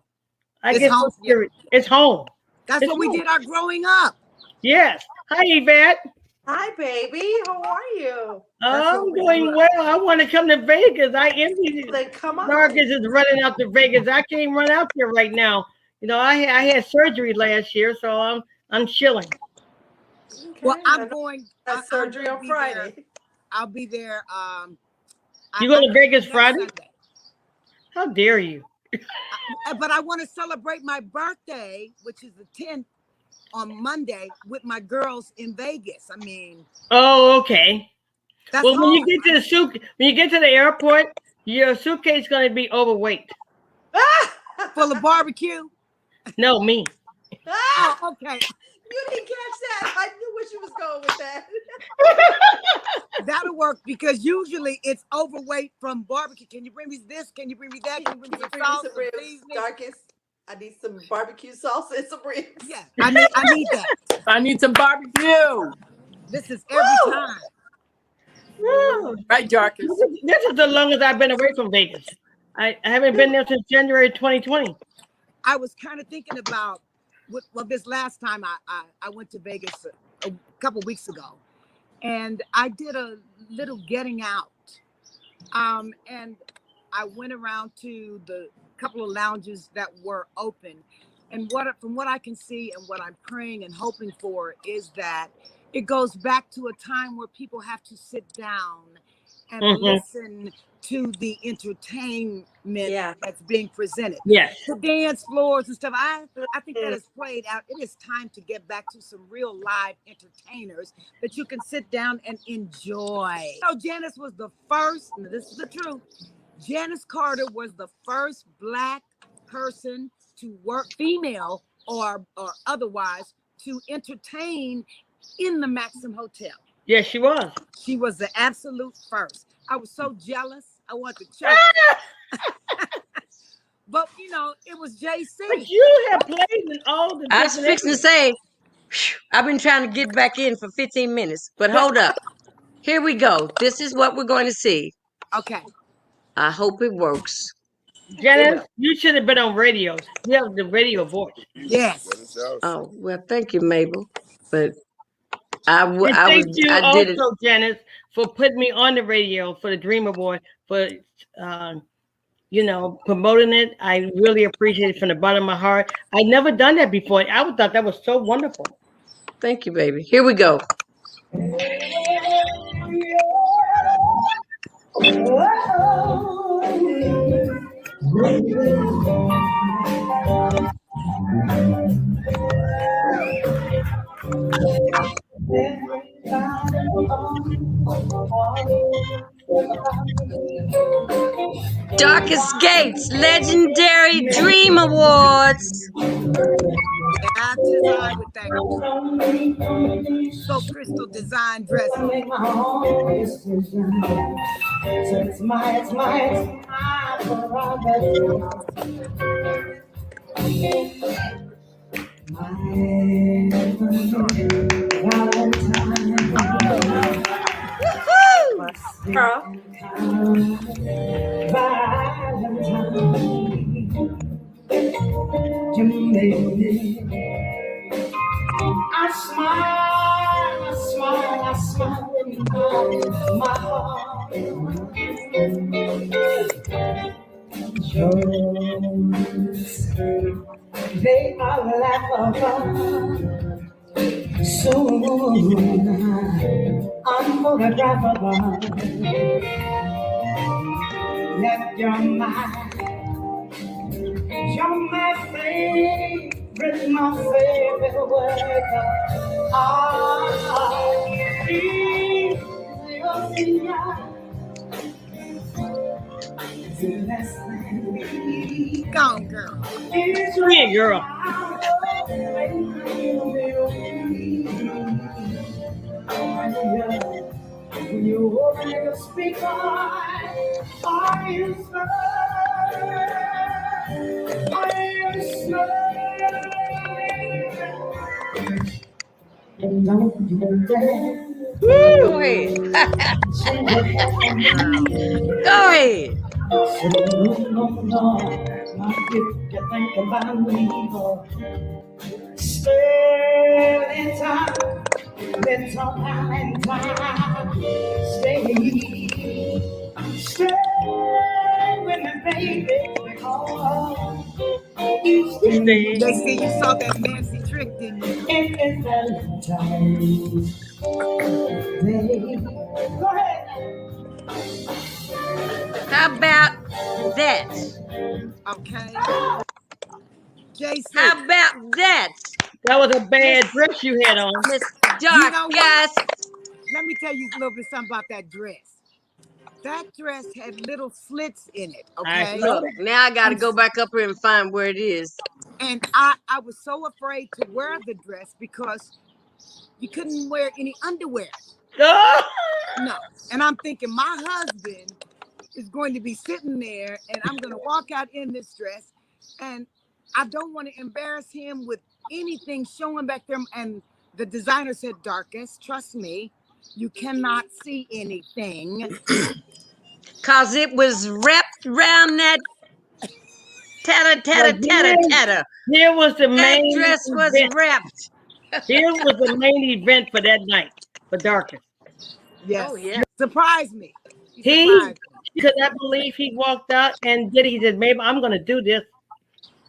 I It's get so home. Yeah. serious. It's home. That's It's what we home. did our growing up. Yes. Hi, Yvette. Hi, baby. How are you? That's I'm what we grew doing up. well. I want to come to Vegas. I envy you. Then come on. Marcus is running out to Vegas. I can't run out there right now. You know, I had surgery last year, so I'm chilling. Well, Okay. I I'm know going. that's I'm surgery going to on be there. Friday. I'll be there. You go I to come Vegas next Friday? Sunday. How dare you? But I want to celebrate my birthday, which is the 10th, on Monday with my girls in Vegas. I mean, Oh, okay. that's Well, when you home. get to when you get to the airport, your suitcase is going to be overweight. Full of barbecue. No, me. Oh, okay. You didn't catch that. I knew where she was going with that. That'll work because usually it's overweight from barbecue. Can you bring me this? Can you bring me that? Can you bring me Can you some bring me sauce, some some ribs, seasoning? Darkest? I need some barbecue sauce and some ribs. Yeah, I need that. I need some barbecue. This is every Woo! time. Oh, Right, Darkest. this is the longest I've been away from Vegas. I haven't been there since January 2020. I was kind of thinking about this last time I went to Vegas a couple weeks ago, and I did a little getting out. And I went around to the couple of lounges that were open. And from what I can see and what I'm praying and hoping for is that it goes back to a time where people have to sit down and listen to the entertainment that's being presented. Yes. The dance floors and stuff. I think that has played out. It is time to get back to some real live entertainers that you can sit down and enjoy. So Janice was the first, and this is the truth, Janice Carter was the first Black person to work, female or otherwise, to entertain in the Maxim Hotel. Yes, she was. She was the absolute first. I was so jealous. I wanted to choke. But you know, it was JC. But you have played in all the. I was fixing to say, I've been trying to get back in for 15 minutes, but hold up. Here we go. This is what we're going to see. Okay. I hope it works. Janice, you should have been on radio. You have the radio voice. Yes. Oh, well, thank you, Mabel. But thank you I also, did it. Janice, for putting me on the radio for the Dream Award, for promoting it. I really appreciate it from the bottom of my heart. I'd never done that before. I thought that was so wonderful. Thank you, baby. Here we go. Darkest Gates Legendary Dream Awards. I designed with that so crystal design dress. It's my I smile in my heart. Jokes, they are laughable. Soon, unphotographable. Yet you're my favorite word. Go on, girl. Sweet girl. You open your speaker, are you Don't you dare. Go ahead. Go ahead. No, not if you think about me. Stay time, little time, stay with me, baby. They say you saw that fancy trick, didn't you? It's Valentine's Day. Go ahead. How about that? Okay. JC. How about that? That was a bad dress you had on. Miss Darkest. Let me tell you a little bit something about that dress. That dress had little slits in it. Okay. Look, now I got to go back up here and find where it is. And I was so afraid to wear the dress because you couldn't wear any underwear. No. And I'm thinking my husband is going to be sitting there and I'm going to walk out in this dress and I don't want to embarrass him with anything showing back there. And the designer said, Darkest, trust me, you cannot see anything. Because it was wrapped around that tatter. Here was the main dress was event. wrapped. Here was the main event for that night, for Darkest. Yes. Oh, yeah. Surprised me. He could not believe he walked out and did it. He said, maybe I'm going to do this.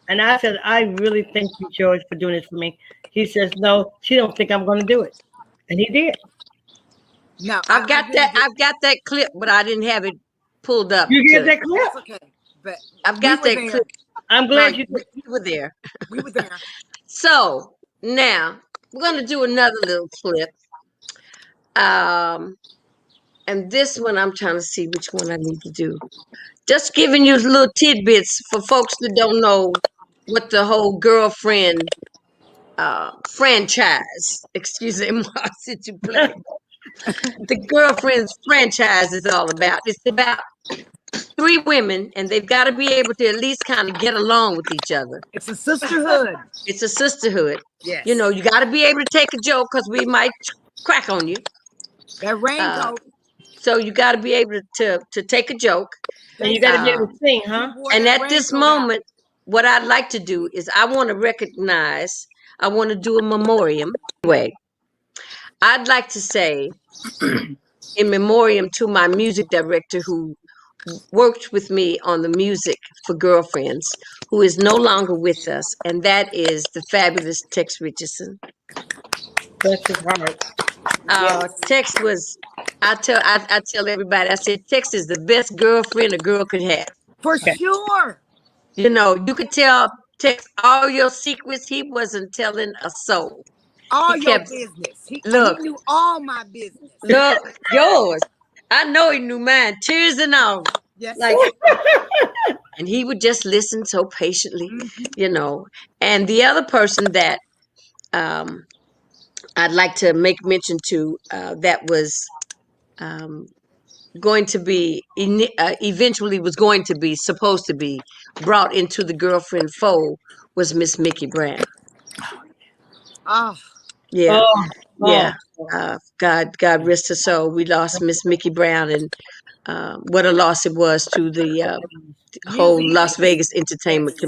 And I said, I really thank you, George, for doing this for me. He says, no, she don't think I'm going to do it. And he did. No, I've I got really that. did. I've got that clip, but I didn't have it pulled up. You get To, that clip? That's okay. But I've we got were that there. clip. I'm No, glad you did. you were there. We were there. So now we're gonna do another little clip. Um, and this one I'm trying to see which one I need to do. Just giving you little tidbits for folks that don't know what the whole girlfriend franchise, excuse me, since you play the girlfriend's franchise is all about. It's about three women, and they've got to be able to at least kind of get along with each other. It's a sisterhood. It's a sisterhood. Yes. You know, you got to be able to take a joke because we might crack on you. That raincoat. So you got to be able to take a joke. And you got to be able Um, to sing, huh? and at this moment, what I'd like to do is I want to recognize. I want to do a memoriam. Anyway, I'd like to say in memoriam to my music director who worked with me on the music for Girlfriends, who is no longer with us, and that is the fabulous Tex Richardson. Bless his heart. Tex was, I tell everybody, I said Tex is the best girlfriend a girl could have. For sure. You know, you could tell Tex all your secrets. He wasn't telling a soul. All He your kept business. He look, knew all my business. look, yours. I know he knew mine, tears and all. Yes. Like, and he would just listen so patiently, you know. And the other person that I'd like to make mention to that was going to be eventually was going to be supposed to be brought into the girlfriend fold was Miss Mickey Brown. Oh. Yeah, yeah. Oh. God rest her soul. We lost Miss Mickey Brown, and what a loss it was to the whole Las Vegas entertainment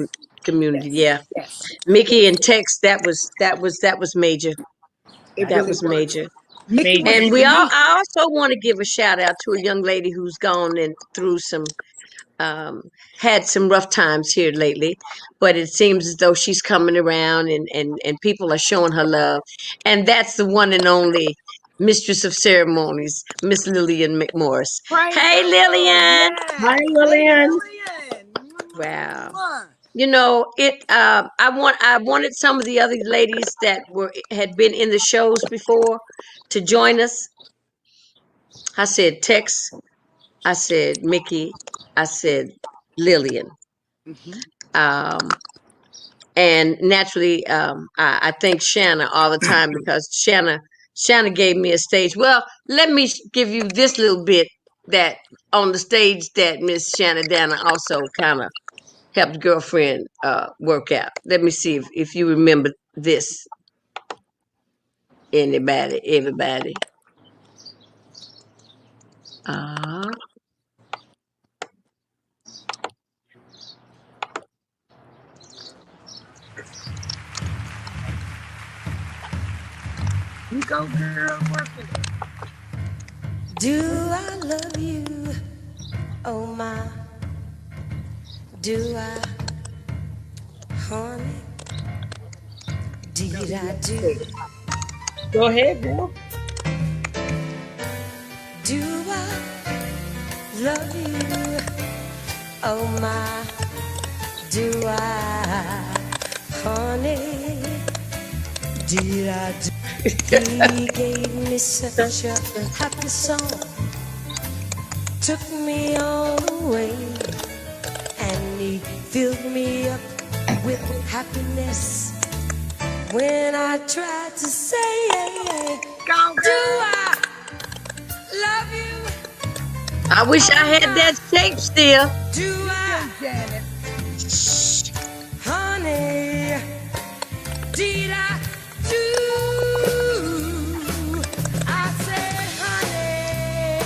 community. Yeah, Yes. Mickey and Tex. That was major. It That really was major. Mickey was And unique. I also want to give a shout out to a young lady who's gone and through some had some rough times here lately, but it seems as though she's coming around and people are showing her love. And that's the one and only Mistress of Ceremonies, Miss Lillian McMorris. Praise Hey, the Lord. Lillian. Yes. Hi, Hey, Lillian. Lillian. Wow. You know, I wanted some of the other ladies that had been in the shows before to join us. I said Tex, I said Mickey, I said Lillian. And naturally, I thank Shanna all the time because Shanna gave me a stage. Well, let me give you this little bit that on the stage that Miss Shanna Dana also kind of helped girlfriend work out. Let me see if you remember this. Everybody. You go, girl, working. Do I love you? Oh my, do I, honey? Did I do? Go ahead, girl. Do I love you? Oh my, do I, honey? Did I do? He gave me such a happy song, took me all the way, and he filled me up with happiness. When I tried to say, do I love you? I wish I had that tape still. Do I, Janet. honey? Did I do? I said, honey.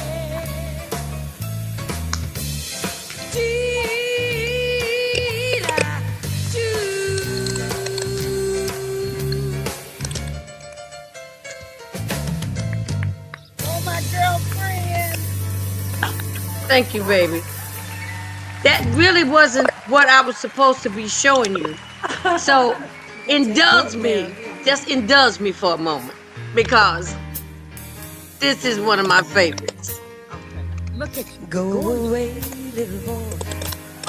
Did I do? Oh, my girlfriend. Thank you, baby. That really wasn't what I was supposed to be showing you. So indulge me. Just indulge me for a moment. Because This is one of my favorites. Okay. Look at you. Go away, little boy.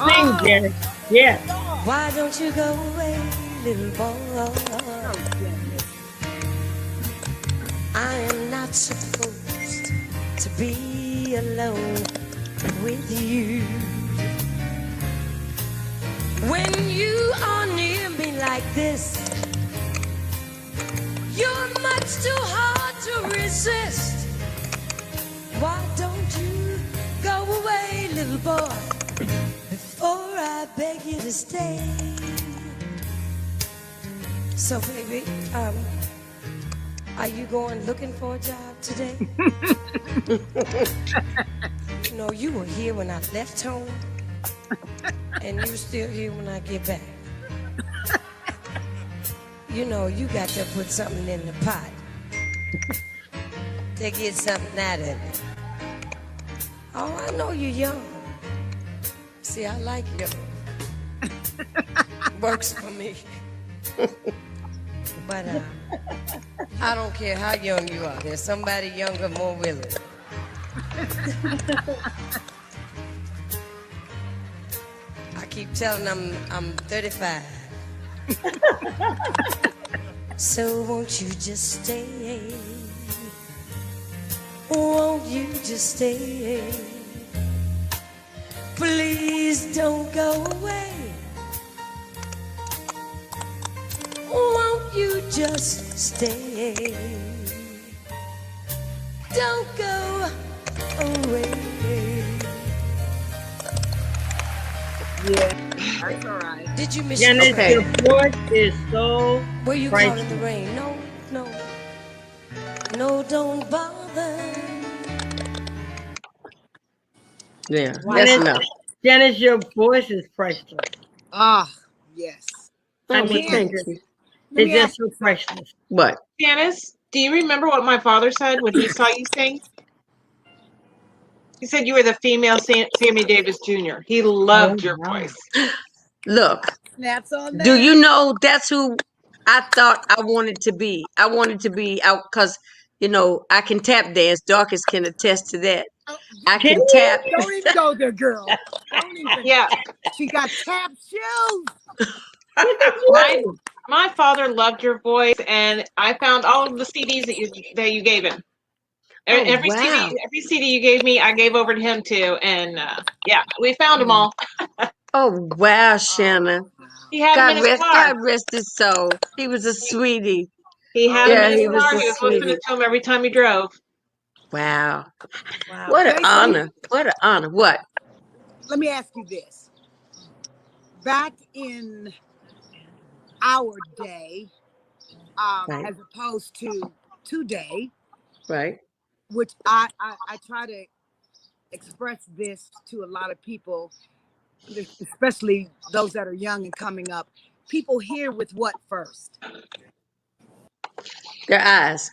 Sing, Janet. Yes. Why don't you go away, little boy? I am not supposed to be alone with you. When you are near me like this, you're much too hard to resist. Why don't you go away, little boy, before I beg you to stay? So, baby, are you going looking for a job today? You know, you were here when I left home, and you're still here when I get back. You know, you got to put something in the pot to get something out of it. Oh, I know you're young. See, I like young. Works for me. But I don't care how young you are. There's somebody younger more willing. I keep telling them I'm 35. So won't you just stay? Won't you just stay? Please don't go away. Won't you just stay? Don't go away. Yeah, that's all right. Did you miss Janet, Okay. your voice is so Were you caught in priceless. the rain? No, no. No, don't bother. Yeah, that's Janet, enough. Janet, your voice is priceless. Ah, yes. I Oh, mean, well, thank it's you. Let me just ask so you something. priceless. What? Janice, do you remember what my father said when he saw you sing? He said you were the female Sammy Davis Jr. He loved your wow. voice. Look, Snaps on do that. you know that's who I thought I wanted to be? I wanted to be out because, you know, I can tap dance. Dorcas can attest to that. Oh, I Can can you? tap. don't even go there, girl. Don't even. Yeah, She got tap shoes. my my father loved your voice, and I found all of the CDs that you gave him. Oh, Every wow. CD you gave me, I gave over to him too, and yeah, we found them all. Oh, wow, Shanna. He had them in his car. God rest his soul. He was a sweetie. He had them Yeah, in his he was car. a He was listening sweetie. to them every time he drove. Wow. Wow. What an Casey, honor. What an honor. What? let me ask you this. Back in our day, Right, as opposed to today, right. which I try to express this to a lot of people, especially those that are young and coming up. People hear with what first? Their eyes.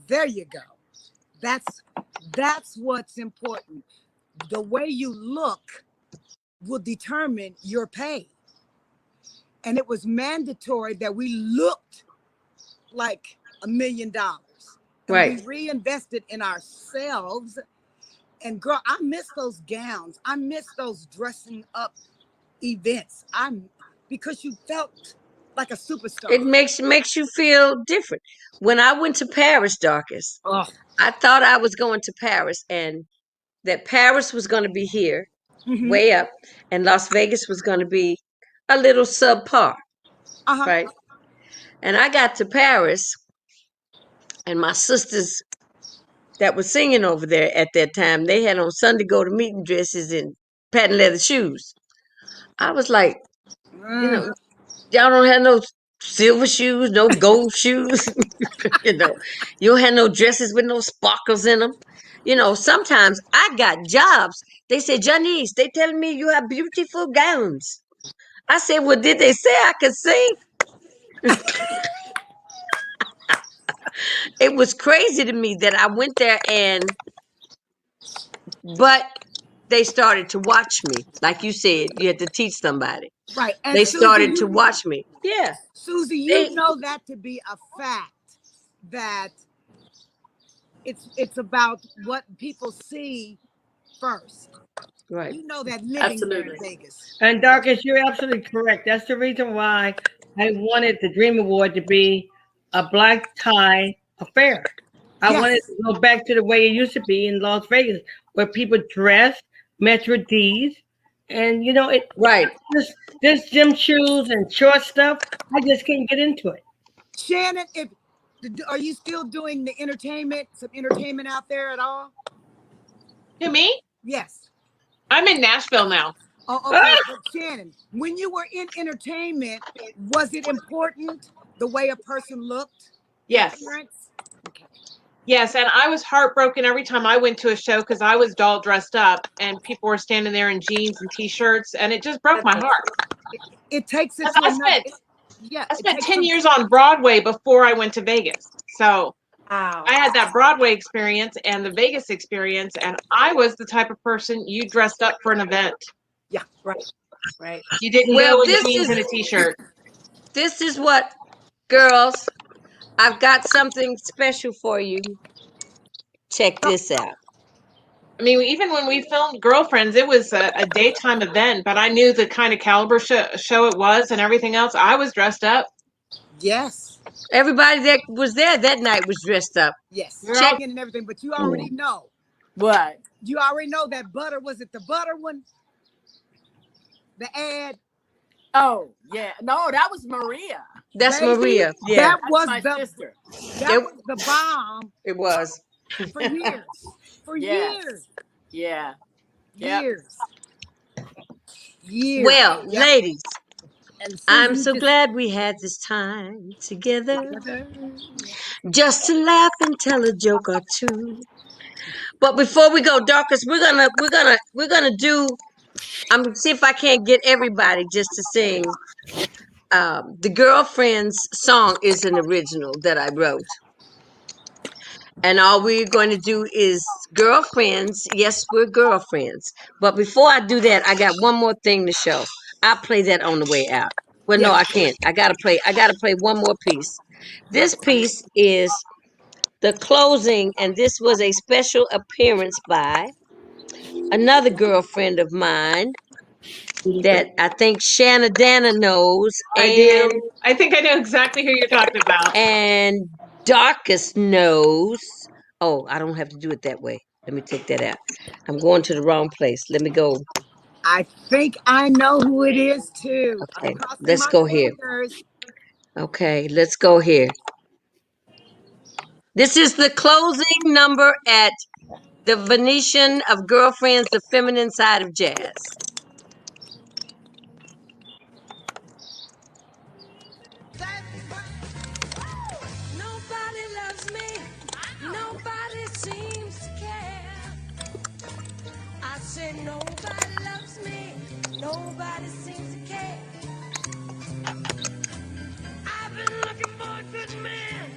There you go. That's what's important. The way you look will determine your pay. And it was mandatory that we looked like $1 million. And Right. we reinvested in ourselves. And girl, I miss those gowns. I miss those dressing up events. Because you felt like a superstar. It makes you feel different. When I went to Paris, Darkest, Oh. I thought I was going to Paris and that Paris was going to be here, Mm-hmm. way up, and Las Vegas was going to be a little subpar, Uh-huh. right? And I got to Paris, and my sisters that were singing over there at that time, they had on Sunday go to meeting dresses and patent leather shoes. I was like, you know, y'all don't have no silver shoes, no gold shoes. You know, you don't have no dresses with no sparkles in them. You know, sometimes I got jobs. They say, Janice, they telling me you have beautiful gowns. I said, well, did they say I could sing? It was crazy to me that I went there but they started to watch me. Like you said, you had to teach somebody. Right. And They Susie, started to watch me. Yeah. Susie, you They know that to be a fact that it's about what people see first. Right. You know that living there in Absolutely. Vegas. And Darkest, you're absolutely correct. That's the reason why I wanted the Dream Award to be a black tie affair. I wanted Yes, to go back to the way it used to be in Las Vegas, where people dressed, Metro D's, and Right. this gym shoes and short stuff. I just can't get into it. Shannon. If are you still doing the entertainment, some entertainment out there at all? To me, Yes. I'm in Nashville now. Oh, okay. But Shannon, when you were in entertainment, was it important the way a person looked, the Yes. appearance? Okay. Yes, and I was heartbroken every time I went to a show because I was doll dressed up and people were standing there in jeans and t-shirts, and it just broke my heart. It takes it 'Cause to another. I It spent takes 10 some. years on Broadway before I went to Vegas. So Wow. I had that Broadway experience and the Vegas experience, and I was the type of person you dressed up for an event. Yeah. Right. You didn't Well, go in jeans and a t-shirt. this is what, girls, I've got something special for you. Check this out. I mean, even when we filmed Girlfriends, it was a daytime event, but I knew the kind of caliber show it was and everything else. I was dressed up. Yes. Everybody that was there that night was dressed up. Yes. Check. And everything, but you already know. What? You already know that butter. Was it the butter one? The ad. Oh, yeah. No, that was Maria. That's Baby, Maria. Yeah, That That's was my the sister. that was the bomb it was. for years. For Yes. years. Yeah. Yep. Years. Years. Well, Yep. ladies, And I'm Susan so just glad we had this time together together. just to laugh and tell a joke or two. But before we go, Dorcas, we're gonna do. I'm gonna see if I can't get everybody just to sing. The Girlfriends song is an original that I wrote. And all we're going to do is girlfriends. Yes, we're girlfriends. But before I do that, I got one more thing to show. I'll play that on the way out. Well, no, Yes. I can't. I gotta play one more piece. This piece is the closing, and this was a special appearance by another girlfriend of mine that I think Shanna Dana knows, I do. I think I know exactly who you're talking about. and Darkest knows. Oh, I don't have to do it that way. Let me take that out. I'm going to the wrong place. Let me go. I think I know who it is too. I'm Okay, crossing let's my go here. fingers. Okay, let's go here. This is the closing number at the Venetian of Girlfriends, the feminine side of jazz. Nobody loves me. Nobody seems to care. I say nobody loves me. Nobody seems to care. I've been looking for a good man.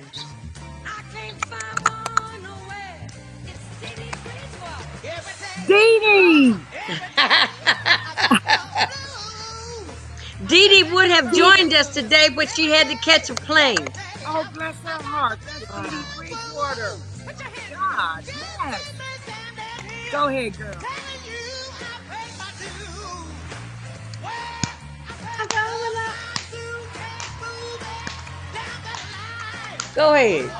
I can't find one nowhere. It's City Bridgewater. Dee Dee. Dee Dee would have joined us today, but she had to catch a plane. Oh, bless her heart. That's Dee Dee Bridgewater. God, yes. Go ahead, girl. Go ahead.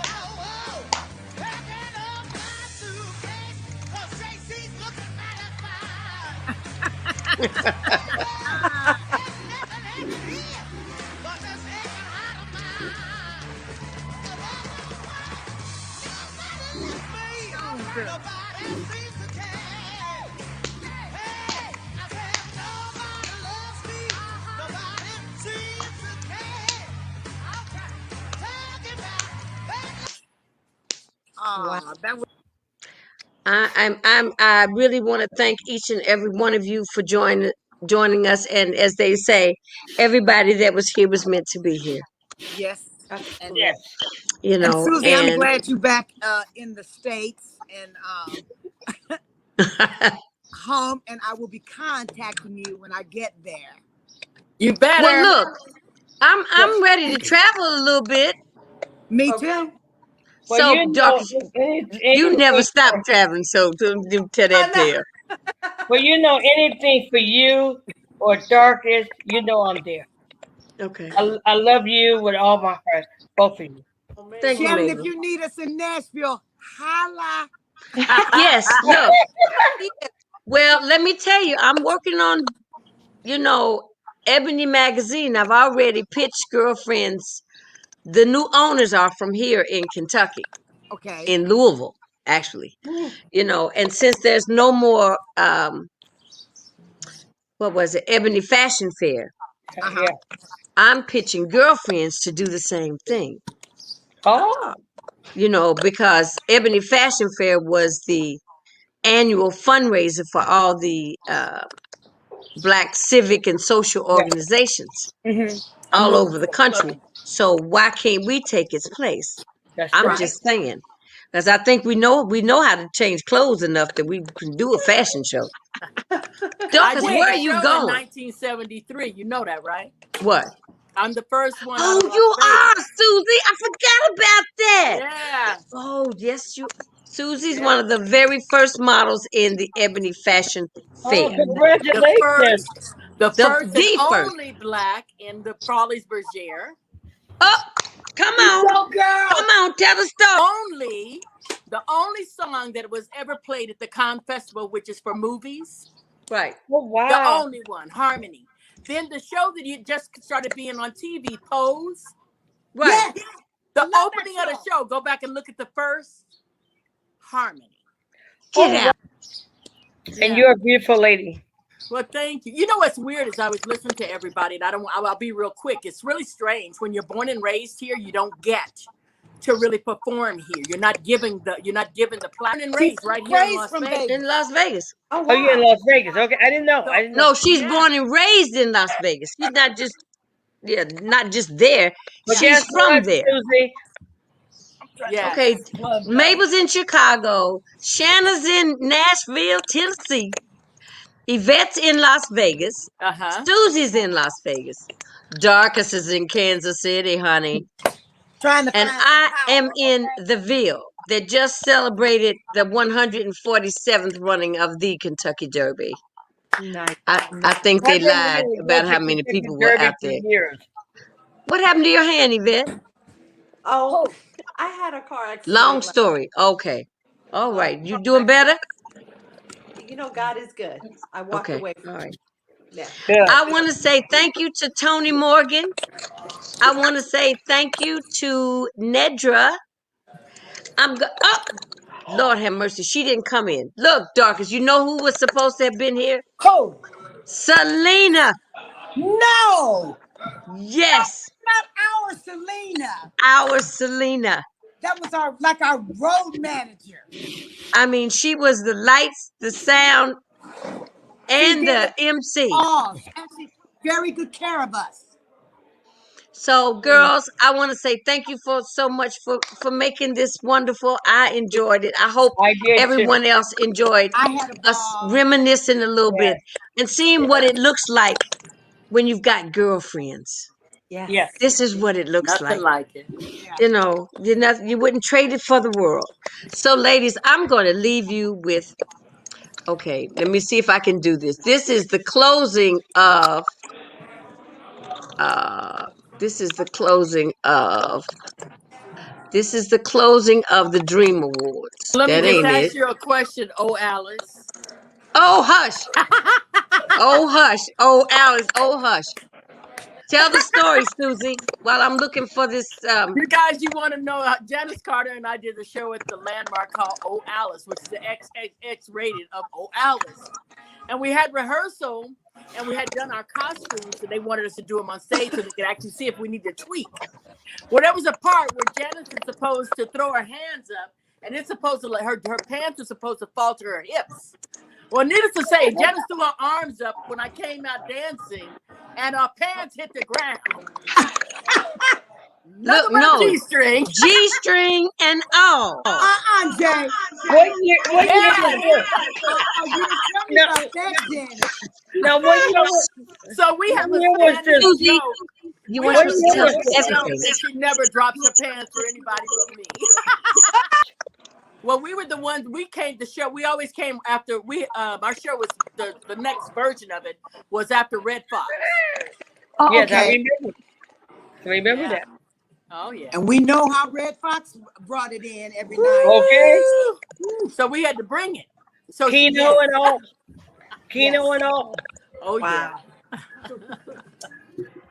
That was I really want to thank each and every one of you for joining us, and as they say, everybody that was here was meant to be here. yes. Yes. And Susie, I'm And glad you back in the States and home, and I will be contacting you when I get there. You better. well, look, I'm ready to travel a little bit. Me too. Well, So, Doc, you never anything. stop traveling. So, to tell that tale. Well, anything for you or darkest, I'm there. Okay. I love you with all my heart, both of you. Thank you, Shannon, if Mabel. you need us in Nashville, holla. Yes. Look. Well, let me tell you, I'm working on, Ebony Magazine. I've already pitched girlfriends. The new owners are from here in Kentucky, Okay. in Louisville, actually. And since there's no more, what was it, Ebony Fashion Fair, Yeah. I'm pitching girlfriends to do the same thing. Oh. Because Ebony Fashion Fair was the annual fundraiser for all the Black civic and social Yeah. organizations I'm all looking over the for it. country. So why can't we take its place? That's I'm right. just saying, because I think we know how to change clothes enough that we can do a fashion show. I Dorcas, did where the are you show in going? 1973. You know that, right? What? I'm the first one out Oh, of Las you are, Vegas. Susie. I forgot about that. Yeah, Oh, yes, Susie's yeah. one of the very first models in the Ebony Fashion Oh, Fair. The congratulations. first, the first and The first. only black in the Frawley's Bergère. Oh, come on. Go, girl. Come on, tell the story. The only song that was ever played at the Cannes Festival, which is for movies. Right. Oh, The wow. only one, Harmony. Then the show that you just started being on TV, Pose. Right. Yes. The I love opening that of the show, go back and look at the first, Harmony. Get Oh, out. And you're a beautiful lady. Well, thank you. You know what's weird is I was listening to everybody, and I'll be real quick. It's really strange when you're born and raised here. You don't get to really perform here. You're not given the platform and raised right here in Las Vegas. In Las Vegas. Oh, Oh, you're in wow. Las Vegas. Okay, I didn't know. I didn't know. No, she's born and raised in Las Vegas. She's not just there. But She's guess from what, there. Susie? Yes. Okay. Mabel's in Chicago. Shanna's in Nashville, Tennessee. Yvette's in Las Vegas. Susie's in Las Vegas. Darkus is in Kansas City, honey. Trying to And find I some am power, in okay? the Ville that just celebrated the 147th running of the Kentucky Derby. Nice. I think they I've been lied wanting to go about to how many Kentucky people were Derby out for there. years. What happened to your hand, Yvette? Oh, I had a car accident. Long story. Okay. All right. You doing better? God is good. I walked Okay. away All from right. Yeah. I want to say thank you to Tony Morgan. I want to say thank you to Nedra. Oh, Lord have mercy. She didn't come in. Look, Darkest, you know who was supposed to have been here? Who? Selena. No. Yes. Not our Selena. Our Selena. That was our road manager. I mean, she was the lights, the sound, and the MC. Oh, she took very good care of us. So, girls, I want to say thank you so much for making this wonderful. I enjoyed it. I hope everyone else enjoyed us reminiscing a little bit and seeing what it looks like when you've got girlfriends. Yes. This is what it looks Nothing like it. You wouldn't trade it for the world. So, ladies, I'm going to leave you with. Okay, let me see if I can do this. This is the closing of. This is the closing of. This is the closing of the Dream Awards. Let me That just ain't ask it. you a question, Alice. Oh, hush. Oh, hush. Oh, Alice. Oh, hush. Tell the story, Susie, while I'm looking for this. You guys, you want to know, Janice Carter and I did a show at the Landmark called Oh Alice, which is the XX rated of Oh Alice. And we had rehearsal, and we had done our costumes, and they wanted us to do them on stage so they could actually see if we needed to tweak. Well, there was a part where Janice is supposed to throw her hands up, and it's supposed to let her pants are supposed to fall to her hips. Well, needless to say, Janice threw her arms up when I came out dancing, and our pants hit the ground. Look, no. G-string. G-string and all. Jay. What year was this? You didn't tell me about that, Janice. Now, what year So we have a was standing this? joke. You We want you What always to year tell tell was us Miss this? Jones everything. that she never drops her pants for anybody but me. Well, we were the ones we came to show. We always came after our show was the next version of it was after Red Fox. Oh, Yes, I okay. remember Yeah. that. Oh yeah. And we know how Red Fox brought it in every night. Okay. Woo! So we had to bring it. So Keno yes. and all. Keno Yes. and all. Oh yeah. Wow.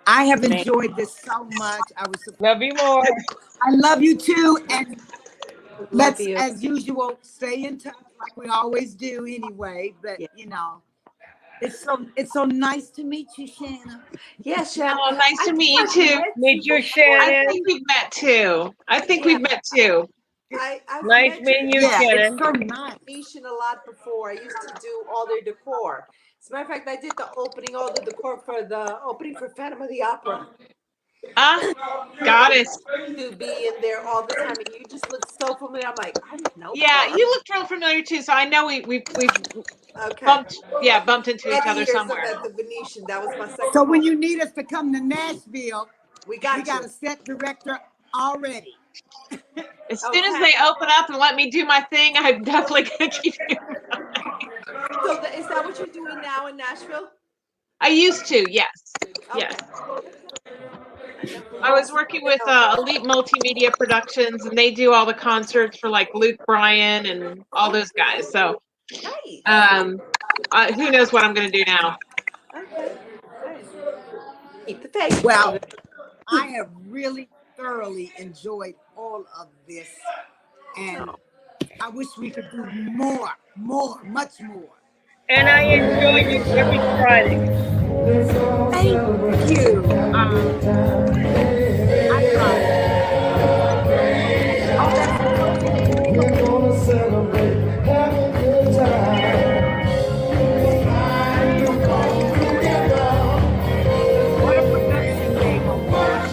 I have Man. enjoyed this so much. Love you more. I love you too. And Love let's, you. as usual, stay in touch like we always do anyway. But Yeah. it's so nice to meet you, Shanna. Yes, Shannon. Oh, nice I to think meet you I've too. met Meet you you, before. I Shannon. think we've met too. I think Yeah, we've met too. I've Nice met you meeting you, Yeah, before. it's Shannon. so nice. Nation a lot before. I used to do all their decor. As a matter of fact, I did all the decor for the opening for Phantom of the Opera. Ah, goddess. To be in there all the time, and you just look so familiar. I'm like, I know Yeah, her. you looked real familiar too. So I know we've Okay. bumped into each Many other years of somewhere. at the Venetian. That was my second So when home. you need us to come to Nashville, We we got got you. a set director already. As soon as Okay. they open up and let me do my thing, I'm definitely gonna keep you. So is that what you're doing now in Nashville? I used to, yes. Okay. Yes. I definitely I want to was see working you with now. Elite Multimedia Productions, and they do all the concerts for like Luke Bryan and all those guys. So, Nice. who knows what I'm going to do now? Okay. Good. Keep the faith. Well, I have really thoroughly enjoyed all of this. And I wish we could do more, much more. And I enjoy you every Friday. Thank you. I love it. Oh, that's the closing name of it. What a production name, Encore.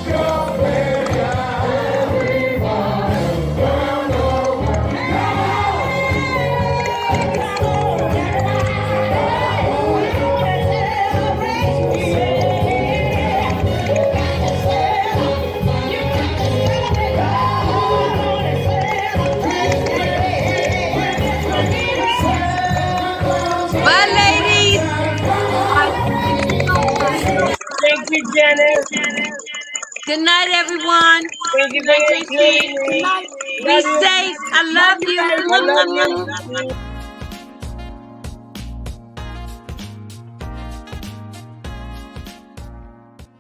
Bye, ladies. Thank you so much. Thank you, Janice. Good night, everyone. Thank you Good for night, Tracy. Good listening. night. Be Love you. safe. I Love love you, you. I baby. love you.